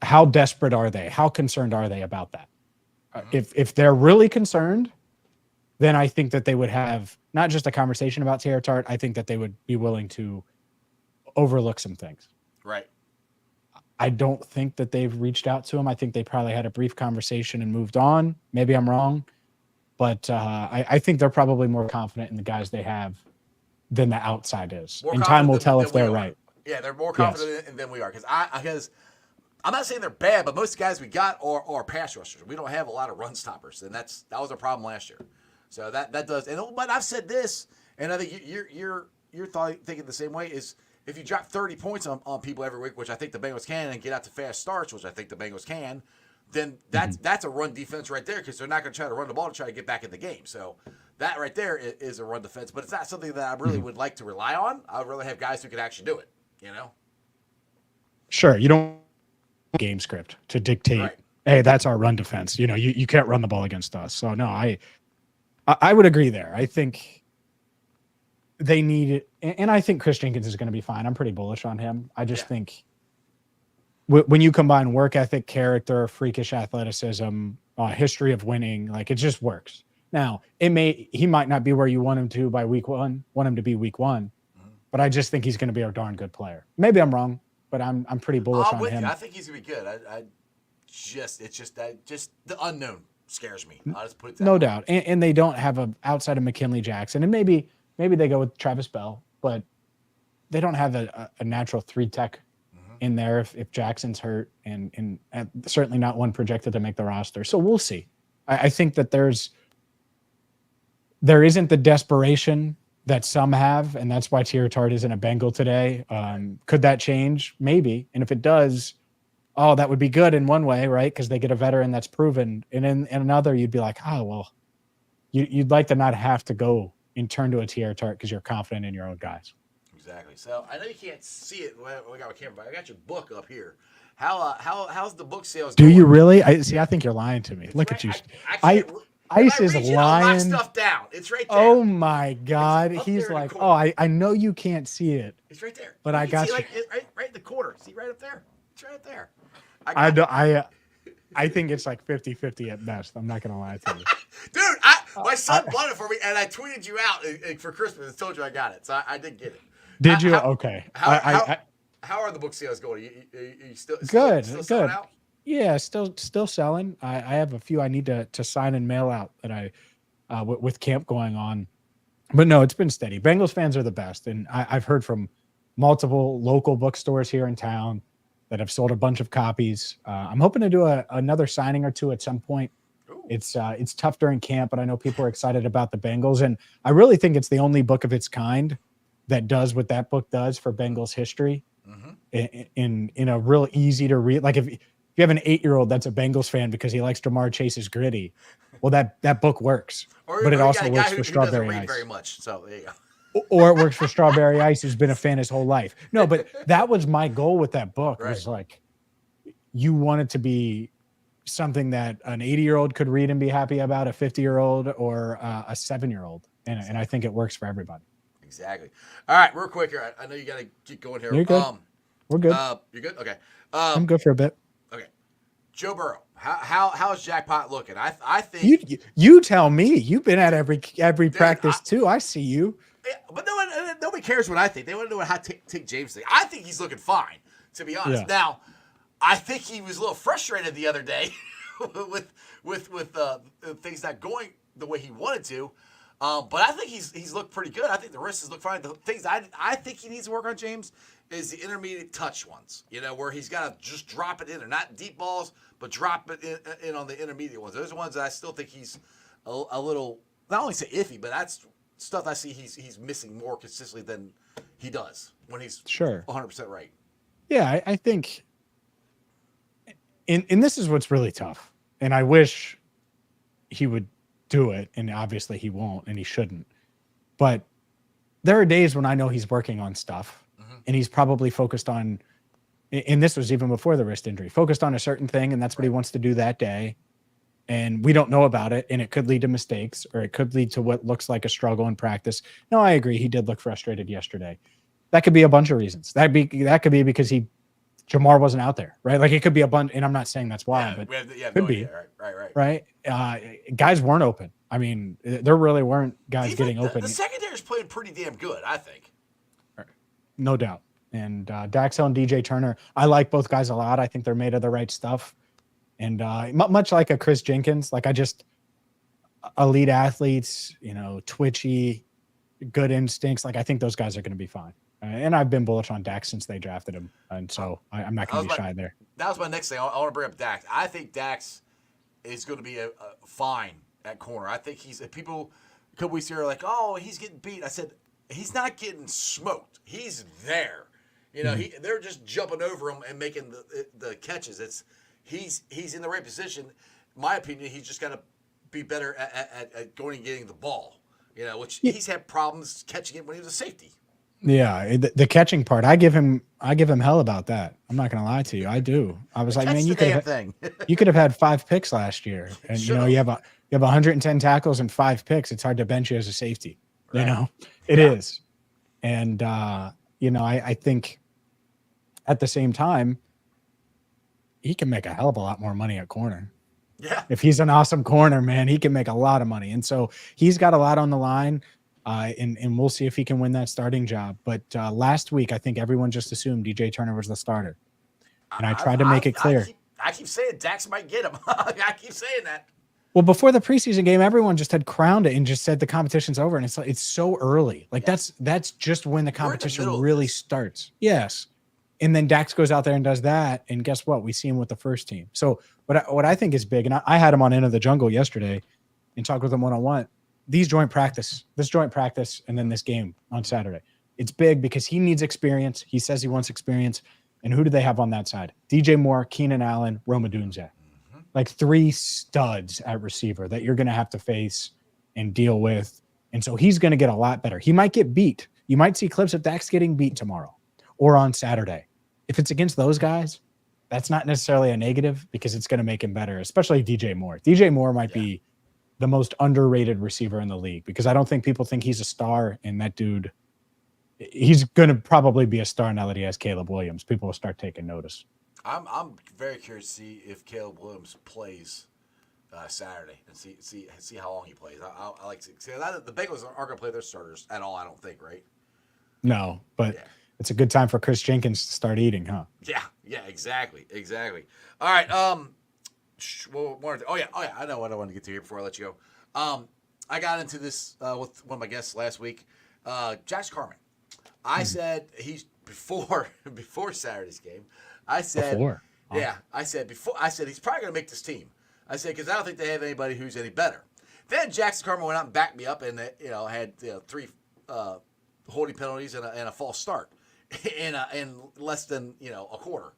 how desperate are they? How concerned are they about that? If they're really concerned, then I think that they would have not just a conversation about Taylor Tart. I think that they would be willing to overlook some things. Right. I don't think that they've reached out to him. I think they probably had a brief conversation and moved on. Maybe I'm wrong, but I think they're probably more confident in the guys they have than the outside is. And time will tell if they're right. Yeah, they're more confident than we are because I'm not saying they're bad, but most of the guys we got are pass rushers. We don't have a lot of run stoppers, and that was a problem last year. So that does. But I've said this, and I think you're thinking the same way is. If you drop 30 points on people every week, which I think the Bengals can, and get out to fast starts, which I think the Bengals can, then that's a run defense right there because they're not going to try to run the ball to try to get back in the game. So that right there is a run defense, but it's not something that I really would like to rely on. I would rather have guys who can actually do it, you know? Sure. You don't game script to dictate, hey, that's our run defense. You know, you can't run the ball against us. So, no, I would agree there. I think they need it, and I think Chris Jenkins is going to be fine. I'm pretty bullish on him. I just think when you combine work ethic, character, freakish athleticism, history of winning, like it just works. Now, he might not be where you want him to by week one, but I just think he's going to be a darn good player. Maybe I'm wrong, but I'm pretty bullish on him. I think he's going to be good. It's just the unknown scares me. I'll just put it that no way. doubt. And they don't have outside of McKinley Jackson, and maybe they go with Travis Bell, but they don't have a natural 3-tech in there if Jackson's hurt, and certainly not one projected to make the roster. So we'll see. I think that there isn't the desperation that some have, and that's why Taylor Tart isn't a Bengal today. Could that change? Maybe. And if it does, that would be good in one way, right? Because they get a veteran that's proven. And in another, you'd be like, you'd like to not have to go and turn to a Taylor Tart because you're confident in your own guys. Exactly. So I know you can't see it. We got a camera, but I got your book up here. How's the book sales going? Do you really? I think you're lying to me. Look at you. Ice is lying. Knock stuff down. It's right there. Oh my God. He's like, I know you can't see it. It's right there. But I got you. Right in the corner. See right up there. It's right up there. I think it's like 50-50 at best. I'm not going to lie to you. Dude, my son bought it for me, and I tweeted you out for Christmas and told you I got it. So I did get it. Did you? Okay. How are the book sales going? Are you still good? Still good. selling out? Yeah, still selling. I have a few I need to sign and mail out that with camp going on. But no, it's been steady. Bengals fans are the best, and I've heard from multiple local bookstores here in town that have sold a bunch of copies. I'm hoping to do another signing or two at some point. Ooh. It's tough during camp, but I know people are excited about the Bengals, and I really think it's the only book of its kind that does what that book does for Bengals history in a real easy to read. Like if you have an 8-year-old that's a Bengals fan because he likes Jamar Chase's gritty, well, that book works. But it also works for Strawberry Ice. Very much. So there you go. Or it works for Strawberry Ice, who's been a fan his whole life. No, but that was my goal with that book. Right. Was like, you want it to be something that an 80-year-old could read and be happy about, a 50-year-old or a 7-year-old. And I think it works for everybody. Exactly. All right, real quick here. I know you got to keep going here. You're good. We're good. You're good? Okay. I'm good for a bit. Okay. Joe Burrow. How's Jackpot looking? I think you tell me. You've been at every practice too. I see you. Yeah, but nobody cares what I think. They want to know how Take James thinks. I think he's looking fine, to be honest. Yeah. Now, I think he was a little frustrated the other day with things not going the way he wanted to. But I think he's looked pretty good. I think the wrists look fine. The things I think he needs to work on, James, is the intermediate touch ones. You know, where he's got to just drop it in there, not deep balls, but drop it in on the intermediate ones. Those are ones that I still think he's a little, not only say iffy, but that's stuff I see he's missing more consistently than he does when he's sure 100% right. Yeah, I think And this is what's really tough. And I wish he would do it. And obviously he won't, and he shouldn't. But there are days when I know he's working on stuff, and he's probably focused on, and this was even before the wrist injury, focused on a certain thing, and that's what he wants to do that day. And we don't know about it, and it could lead to mistakes, or it could lead to what looks like a struggle in practice. No, I agree. He did look frustrated yesterday. That could be a bunch of reasons. That could be because Jamar wasn't out there, right? Like, it could be a bunch, and I'm not saying that's why, but could be. Right. Guys weren't open. I mean, there really weren't guys getting open. The secondary's playing pretty damn good, I think. No doubt. And Dax Hill and DJ Turner, I like both guys a lot. I think they're made of the right stuff. And much like a Chris Jenkins, like elite athletes, twitchy, good instincts. Like, I think those guys are going to be fine. And I've been bullish on Dax since they drafted him. And so I'm not going to be shy there. That was my next thing. I want to bring up Dax. I think Dax is going to be a fine at corner. I think people a couple weeks ago are like, oh, he's getting beat. I said, he's not getting smoked. He's there. They're just jumping over him and making the catches. He's in the right position. In my opinion, he's just got to be better at going and getting the ball. Which he's had problems catching it when he was a safety. Yeah, the catching part, I give him hell about that. I'm not gonna lie to you, I do. I was like, man, you could have had 5 picks last year, and you have 110 tackles and 5 picks. It's hard to bench you as a safety. Right. It is, and I think at the same time, he can make a hell of a lot more money at corner. Yeah, if he's an awesome corner, man, he can make a lot of money, and so he's got a lot on the line. And we'll see if he can win that starting job. But last week, I think everyone just assumed DJ Turner was the starter. And I tried to make it clear. I keep saying Dax might get him. I keep saying that. Well, before the preseason game, everyone just had crowned it and just said the competition's over. And it's so early. Like, that's just when the competition really starts. Yes. And then Dax goes out there and does that. And guess what? We see him with the first team. So what I think is big, and I had him on End of the Jungle yesterday and talked with him one-on-one. This joint practice, and then this game on Saturday. It's big because he needs experience. He says he wants experience. And who do they have on that side? DJ Moore, Keenan Allen, Rome Odunze. Like 3 studs at receiver that you're going to have to face and deal with. And so he's going to get a lot better. He might get beat. You might see clips of Dax getting beat tomorrow or on Saturday. If it's against those guys, that's not necessarily a negative because it's going to make him better, especially DJ Moore. DJ Moore might be the most underrated receiver in the league because I don't think people think he's a star, and that dude, he's going to probably be a star now that he has Caleb Williams. People will start taking notice. I'm very curious to see if Caleb Williams plays Saturday and see how long he plays. I like to see the Bengals aren't going to play their starters at all. I don't think, right? No, but it's a good time for Chris Jenkins to start eating, huh? Yeah, exactly. All right. I know what I wanted to get to here before I let you go. I got into this with one of my guests last week, Jax Carman. I said he's before Saturday's game. I said he's probably going to make this team. I said because I don't think they have anybody who's any better. Then Jax Carman went out and backed me up and had 3 holding penalties and a false start in less than a quarter.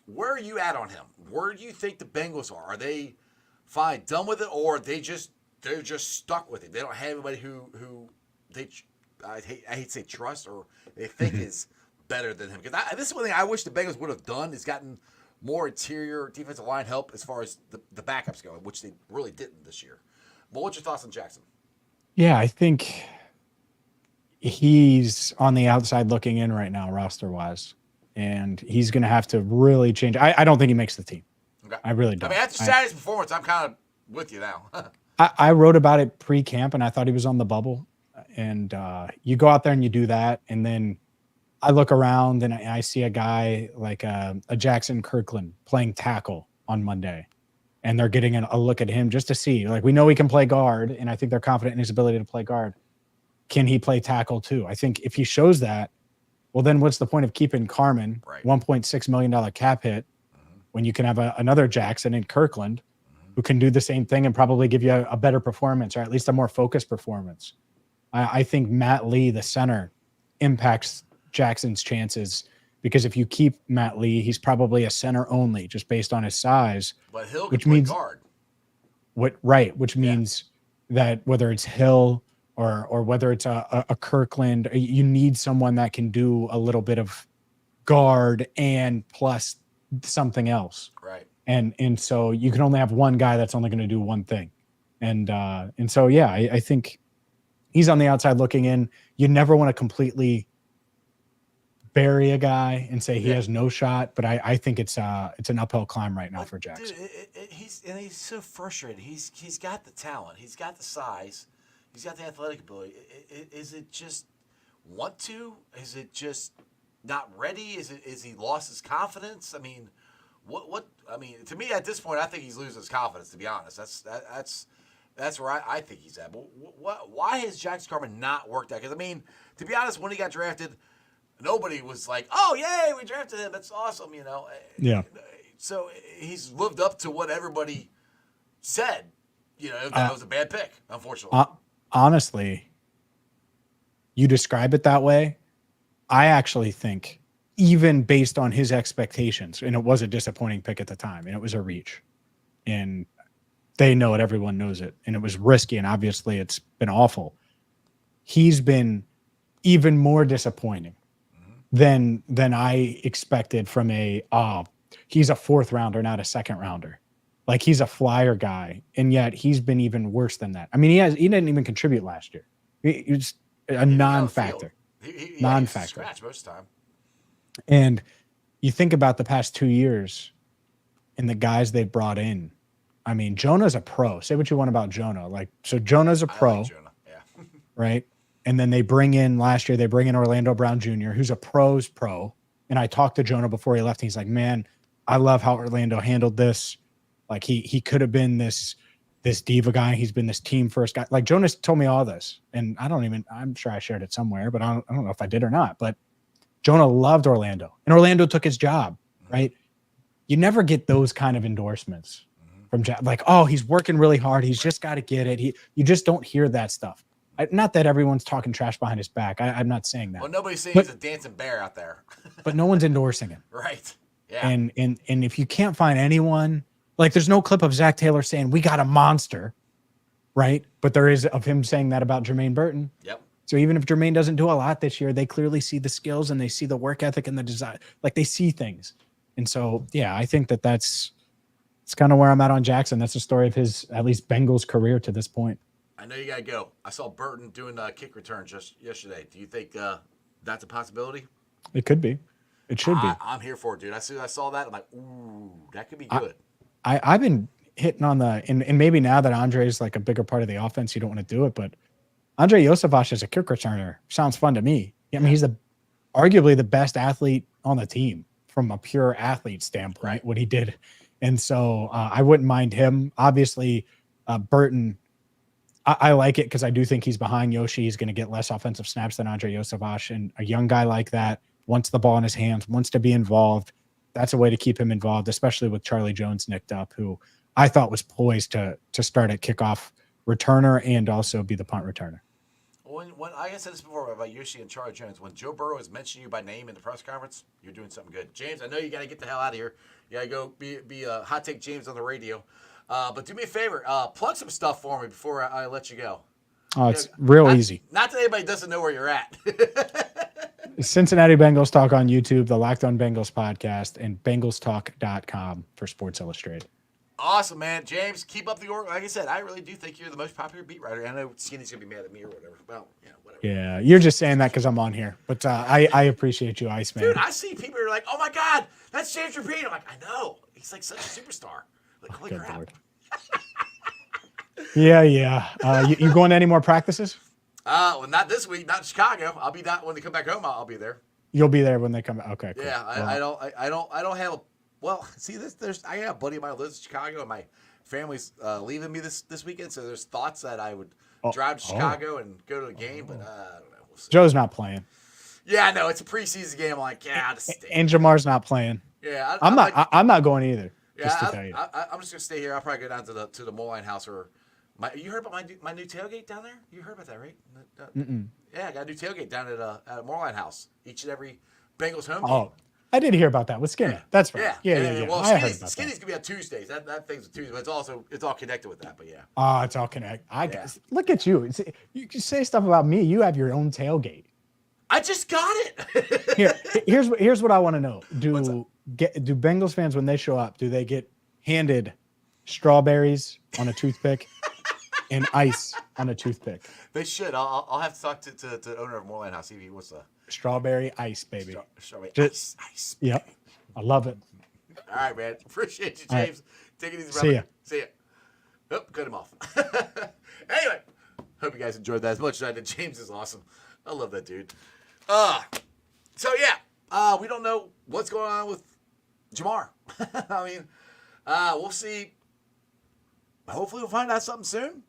Where are you at on him? Where do you think the Bengals are? Are they fine, done with it, or they're just stuck with it? They don't have anybody who I hate to say trust or they think is better than him. Because this is one thing I wish the Bengals would have done is gotten more interior defensive line help as far as the backups go, which they really didn't this year. But what's your thoughts on Jackson? Yeah, I think he's on the outside looking in right now, roster-wise. And he's going to have to really change. I don't think he makes the team. Okay. I really don't. I mean, after Saturday's performance, I'm kind of with you now. I wrote about it pre-camp, and I thought he was on the bubble. And you go out there and you do that, and then I look around and I see a guy like a Jackson Kirkland playing tackle on Monday, and they're getting a look at him just to see. Like, we know he can play guard, and I think they're confident in his ability to play guard. Can he play tackle too? I think if he shows that, well, then what's the point of keeping Carman, $1.6 million cap hit, when you can have another Jackson in Kirkland who can do the same thing and probably give you a better performance, or at least a more focused performance? I think Matt Lee, the center, impacts Jackson's chances because if you keep Matt Lee, he's probably a center only just based on his size. But Hill can which play means guard. Which means that whether it's Hill or whether it's a Kirkland, you need someone that can do a little bit of guard and plus something else. Right. And so you can only have one guy that's only going to do one thing. And so, yeah, I think he's on the outside looking in. You never want to completely bury a guy and say he has no shot, but I think it's an uphill climb right now for Jackson. Dude, he's so frustrated. He's got the talent. He's got the size. He's got the athletic ability. Is it just want to? Is it just not ready? Is he lost his confidence? I mean, what? I mean, to me at this point, I think he's losing his confidence. To be honest, that's where I think he's at. But why has Jackson Carman not worked out? Because I mean, to be honest, when he got drafted, nobody was like, "Oh, yay, we drafted him. That's awesome," you know. Yeah. So he's lived up to what everybody said. You know, that was a bad pick, unfortunately. Honestly, you describe it that way. I actually think, even based on his expectations, and it was a disappointing pick at the time, and it was a reach, and they know it, everyone knows it, and it was risky, and obviously it's been awful. He's been even more disappointing than I expected from he's a fourth rounder, not a second rounder. Like, he's a flyer guy, and yet he's been even worse than that. I mean, he didn't even contribute last year. He was a non-factor. Non-factor. Scratch most of the time. And you think about the past 2 years and the guys they brought in. I mean, Jonah's a pro. Say what you want about Jonah. So Jonah's a pro, like Jonah. Yeah. right? And then last year, they bring in Orlando Brown Jr., who's a pro's pro. And I talked to Jonah before he left. And he's like, man, I love how Orlando handled this. Like, he could have been this diva guy. He's been this team first guy. Like, Jonas told me all this. And I'm sure I shared it somewhere, but I don't know if I did or not. But Jonah loved Orlando. And Orlando took his job, right? You never get those kind of endorsements from Jack. Like, oh, he's working really hard. He's just got to get it. You just don't hear that stuff. Not that everyone's talking trash behind his back. I'm not saying that. Well, nobody's saying he's a dancing bear out there. But no one's endorsing him. Right. Yeah. And if you can't find anyone, like, there's no clip of Zach Taylor saying, we got a monster, right? But there is of him saying that about Jermaine Burton. Yep. So even if Jermaine doesn't do a lot this year, they clearly see the skills and they see the work ethic and the design. Like, they see things. And so, yeah, I think it's kind of where I'm at on Jackson. That's the story of his, at least, Bengals career to this point. I know you got to go. I saw Burton doing kick returns just yesterday. Do you think that's a possibility? It could be. It should be. I'm here for it, dude. I saw that. I'm like, ooh, that could be good. I've been hitting on and maybe now that Andre's like a bigger part of the offense, you don't want to do it, but Andre Yosevach as a kick returner sounds fun to me. I mean, he's arguably the best athlete on the team from a pure athlete standpoint, right? What he did. And so I wouldn't mind him. Obviously, Burton, I like it because I do think he's behind Yoshi. He's going to get less offensive snaps than Andre Yosevach, and a young guy like that wants the ball in his hands, wants to be involved. That's a way to keep him involved, especially with Charlie Jones nicked up, who I thought was poised to start at kickoff returner and also be the punt returner. When I said this before about Yoshi and Charlie Jones, when Joe Burrow is mentioning you by name in the press conference, you're doing something good. James, I know you got to get the hell out of here. You got to go be a hot take James on the radio. But do me a favor, plug some stuff for me before I let you go. Oh, it's real easy. Not that anybody doesn't know where you're at. Cincinnati Bengals Talk on YouTube, the Locked On Bengals podcast, and BengalsTalk.com for Sports Illustrated. Awesome, man. James, keep up the work. Like I said, I really do think you're the most popular beat writer. I know Skinny's going to be mad at me or whatever. Well, whatever. Yeah, you're just saying that because I'm on here. But I appreciate you, Iceman. Dude, I see people who are like, oh, my God, that's James Rapien. I'm like, I know. He's like such a superstar. Like, holy Good crap. Lord. Yeah. You going to any more practices? Well, not this week, not in Chicago. I'll be that when they come back home. I'll be there. You'll be there when they come. Okay. Cool. Yeah, I don't have a. Well, see, I have a buddy of mine who lives in Chicago, and my family's leaving me this weekend. So there's thoughts that I would drive to Chicago and go to a game, but I don't know. We'll see. Joe's not playing. Yeah, I know it's a preseason game. I'm like, yeah, I'll just stay. And Jamar's not playing. Yeah, I'm not going either. Yeah, just to tell you. I'm just gonna stay here. I'll probably go down to the Moline house or. You heard about my new tailgate down there? You heard about that, right? Yeah, I got a new tailgate down at Moreline House. Each and every Bengals home game. I did hear about that with Skinny. Yeah. That's right. Yeah. Well, I heard about Skinny's gonna be on Tuesdays. That thing's a Tuesday, but it's all connected with that. But yeah. Oh, it's all connected. I guess. Look at you. You can say stuff about me. You have your own tailgate. I just got it. Here's what I want to know. Do Bengals fans, when they show up, do they get handed strawberries on a toothpick and ice on a toothpick? They should. I'll have to talk to the owner of Moreland House. See if he wants to. Strawberry ice, baby. Strawberry ice. Yep. I love it. All right, man. Appreciate you, James. Right. Take it easy, brother. See ya. Oh, cut him off. Anyway, hope you guys enjoyed that as much as I did. James is awesome. I love that dude. So yeah, we don't know what's going on with Jamar. I mean, we'll see. Hopefully we'll find out something soon.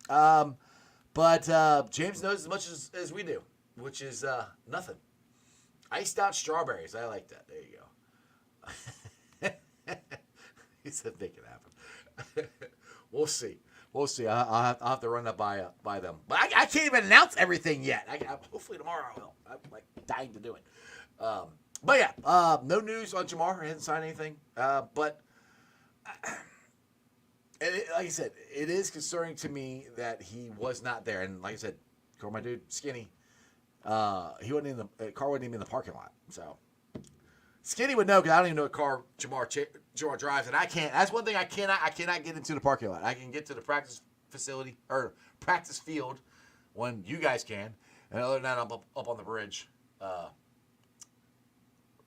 But James knows as much as we do, which is nothing. Iced out strawberries. I like that. There you go. He said make it happen. We'll see. I'll have to run that by them. But I can't even announce everything yet. Hopefully tomorrow I will. I'm like dying to do it. But yeah, no news on Jamar. He hasn't signed anything. But like I said, it is concerning to me that he was not there. And like I said, my dude, Skinny, he wasn't in the car. Wasn't even in the parking lot. So Skinny would know because I don't even know what car Jamar drives, and I can't. That's one thing I cannot get into the parking lot. I can get to the practice facility or practice field when you guys can, and other than that, I'm up on the bridge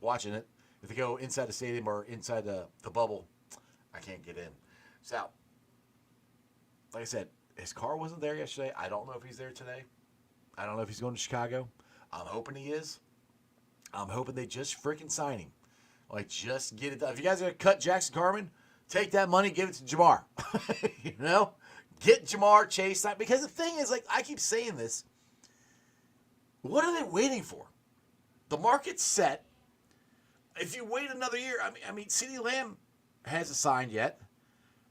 watching it. If you go inside the stadium or inside the bubble, I can't get in. So, like I said, his car wasn't there yesterday. I don't know if he's there today. I don't know if he's going to Chicago. I'm hoping he is. I'm hoping they just freaking sign him. Like, just get it done. If you guys are going to cut Jackson Carman, take that money, give it to Jamar. You know? Get Jamar Chase signed. Because the thing is, like, I keep saying this. What are they waiting for? The market's set. If you wait another year, I mean, CeeDee Lamb hasn't signed yet.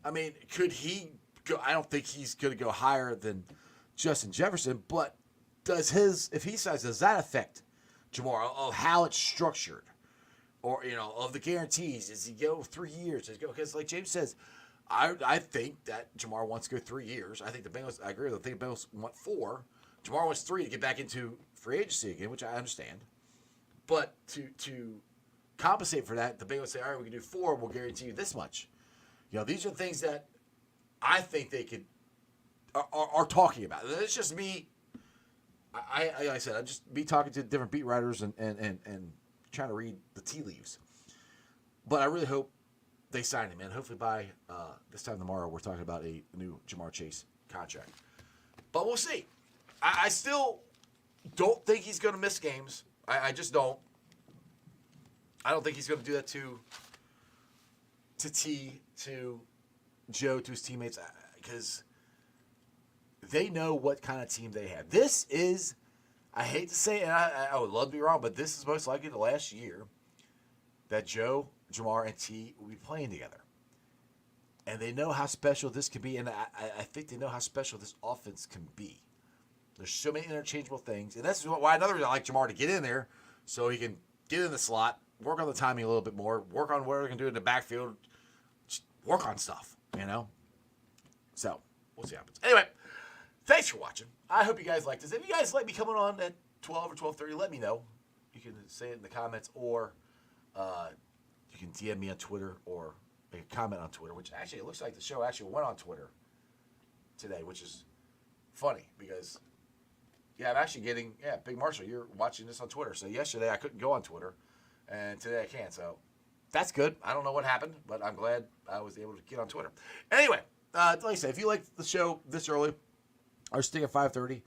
I mean, could he go? I don't think he's going to go higher than Justin Jefferson, but if he signs, does that affect Jamar of how it's structured? Or, of the guarantees? Does he go 3 years? Does he go? Because like James says, I think that Jamar wants to go 3 years. I think the Bengals, I agree with him. I think the Bengals want 4. Jamar wants 3 to get back into free agency again, which I understand. But to compensate for that, the Bengals say, all right, we can do 4, we'll guarantee you this much. These are things that I think they are talking about. It's just me. Like I said, I just be talking to different beat writers and trying to read the tea leaves. But I really hope they sign him, man. Hopefully by this time tomorrow, we're talking about a new Jamar Chase contract. But we'll see. I still don't think he's going to miss games. I just don't. I don't think he's going to do that to T, to Joe, to his teammates, because they know what kind of team they have. This is, I hate to say it, and I would love to be wrong, but this is most likely the last year that Joe, Jamar, and T will be playing together. And they know how special this can be, and I think they know how special this offense can be. There's so many interchangeable things, and that's why another reason I like Jamar to get in there, so he can get in the slot, work on the timing a little bit more, work on what he can do in the backfield, just work on stuff, So, we'll see what happens. Anyway, thanks for watching. I hope you guys liked this. If you guys like me coming on at 12 or 12:30, let me know. You can say it in the comments, or you can DM me on Twitter, or make a comment on Twitter, which actually, it looks like the show actually went on Twitter today, which is funny, because, I'm actually getting, Big Marshall, you're watching this on Twitter. So yesterday I couldn't go on Twitter, and today I can. So that's good. I don't know what happened, but I'm glad I was able to get on Twitter. Anyway, like I said, if you like the show this early, or stick at 5:30.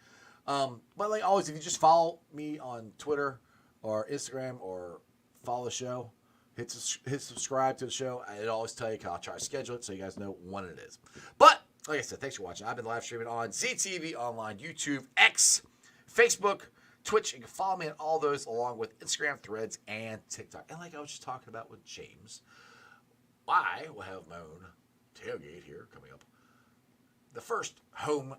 But like always, if you just follow me on Twitter or Instagram, or follow the show, hit subscribe to the show. It'll always tell you, I'll try to schedule it so you guys know when it is. But like I said, thanks for watching. I've been live streaming on ZTV Online, YouTube, X, Facebook, Twitch. You can follow me on all those, along with Instagram, Threads, and TikTok. And like I was just talking about with James, I will have my own tailgate here coming up. The first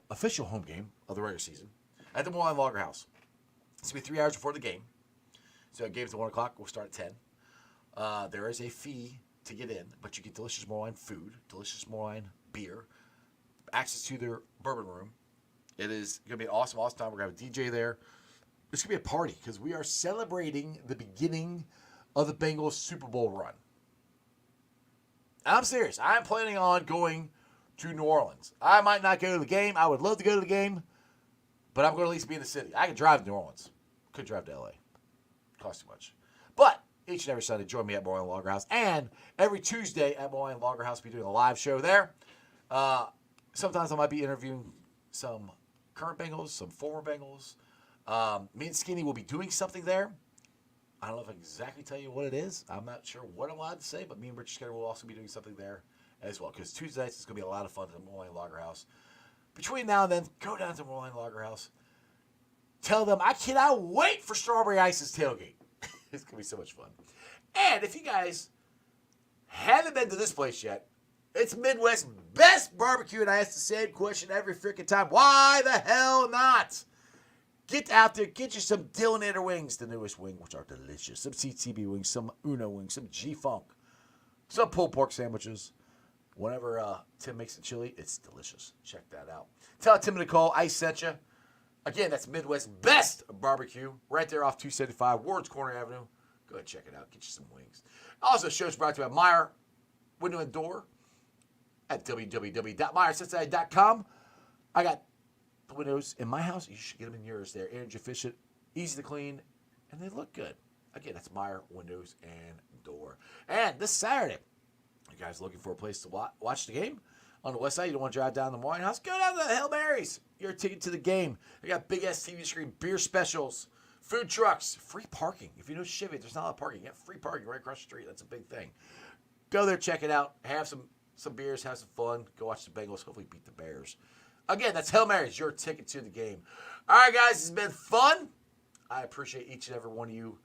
official home game of the regular season at the Moreland Logger House. It's going to be 3 hours before the game. So game's at 1 o'clock. We'll start at 10. There is a fee to get in, but you get delicious more wine food, delicious more wine beer, access to their bourbon room. It is going to be an awesome time. We're going to have a DJ there. It's going to be a party because we are celebrating the beginning of the Bengals Super Bowl run. I'm serious. I'm planning on going to New Orleans. I might not go to the game. I would love to go to the game, but I'm going to at least be in the city. I can drive to New Orleans. Could drive to L.A. Costs too much. But each and every Sunday, join me at Moline Lager House. And every Tuesday at Moline Lager House, we'll be doing a live show there. Sometimes I might be interviewing some current Bengals, some former Bengals. Me and Skinny will be doing something there. I don't know if I can exactly tell you what it is. I'm not sure what I'm allowed to say, but me and Richard Skinner will also be doing something there as well. Because Tuesday nights is going to be a lot of fun at the Moline Lager House. Between now and then, go down to Moline Lager House. Tell them I cannot wait for Strawberry Ice's tailgate. It's going to be so much fun. And if you guys haven't been to this place yet, it's Midwest's best barbecue, and I ask the same question every freaking time. Why the hell not? Get out there, get you some Dillinator wings, the newest wing, which are delicious. Some CTB wings, some Uno wings, some G-Funk, some pulled pork sandwiches. Whenever Tim makes the chili, it's delicious. Check that out. Tell Tim and Nicole I sent you. Again, that's Midwest's best barbecue, right there off 275 Ward's Corner Avenue. Go ahead and check it out. Get you some wings. Also, the show's brought to you by Meyer Window and Door at www.meyercincinnati.com. I got the windows in my house. You should get them in yours. They're energy efficient, easy to clean, and they look good. Again, that's Meyer Windows and Door. And this Saturday, you guys looking for a place to watch the game? On the west side, you don't want to drive down to the Moline House? Go down to the Hail Marys. Your ticket to the game. They got big-ass TV screen, beer specials, food trucks, free parking. If you know Chevy, there's not a lot of parking. You have free parking right across the street. That's a big thing. Go there, check it out. Have some beers, have some fun. Go watch the Bengals. Hopefully beat the Bears. Again, that's Hail Marys, your ticket to the game. All right, guys, it's been fun. I appreciate each and every one of you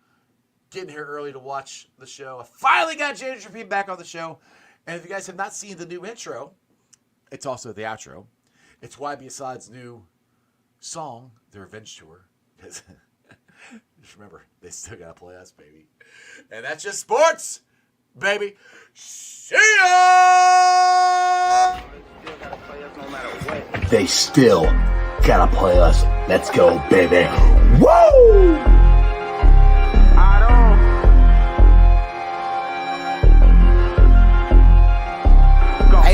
getting here early to watch the show. I finally got James Rapin back on the show. And if you guys have not seen the new intro, it's also the outro. It's YBSID's new song, The Revenge Tour. Just remember, they still got to play us, baby. And that's just sports, baby. See ya! They still gotta play us. Let's go, baby. Woo!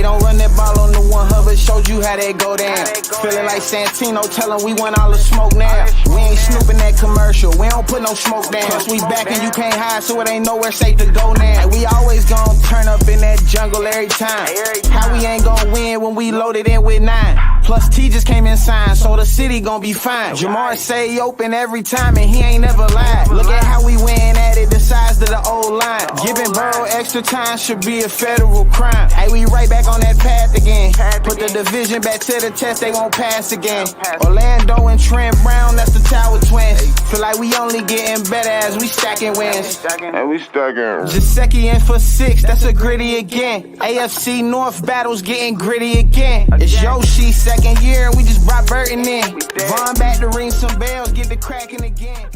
Don't run that ball on the one Hubbard, showed you how that go down. Feeling like Santino, tell him we want all the smoke now. We ain't snooping that commercial, we don't put no smoke down. Plus we back and you can't hide, so it ain't nowhere safe to go now. We always gon' turn up in that jungle every time. How we ain't gon' win when we loaded in with 9? Plus T just came in signed, so the city gon' be fine. Jamar say open every time and he ain't never lied. Look at how we win at it, the size of the old line. Giving Burrow extra time should be a federal crime. Hey, we right back on that path again. Put the division back to the test, they won't pass again. Orlando and Trent Brown, that's the Tower Twins. Feel like we only getting better as we stacking wins. And we stacking. Jaceki in for 6, that's a gritty again. AFC North battles getting gritty again. It's Yoshi's second year and we just brought Burton in. Vaughn back to ring some bells, get the cracking again.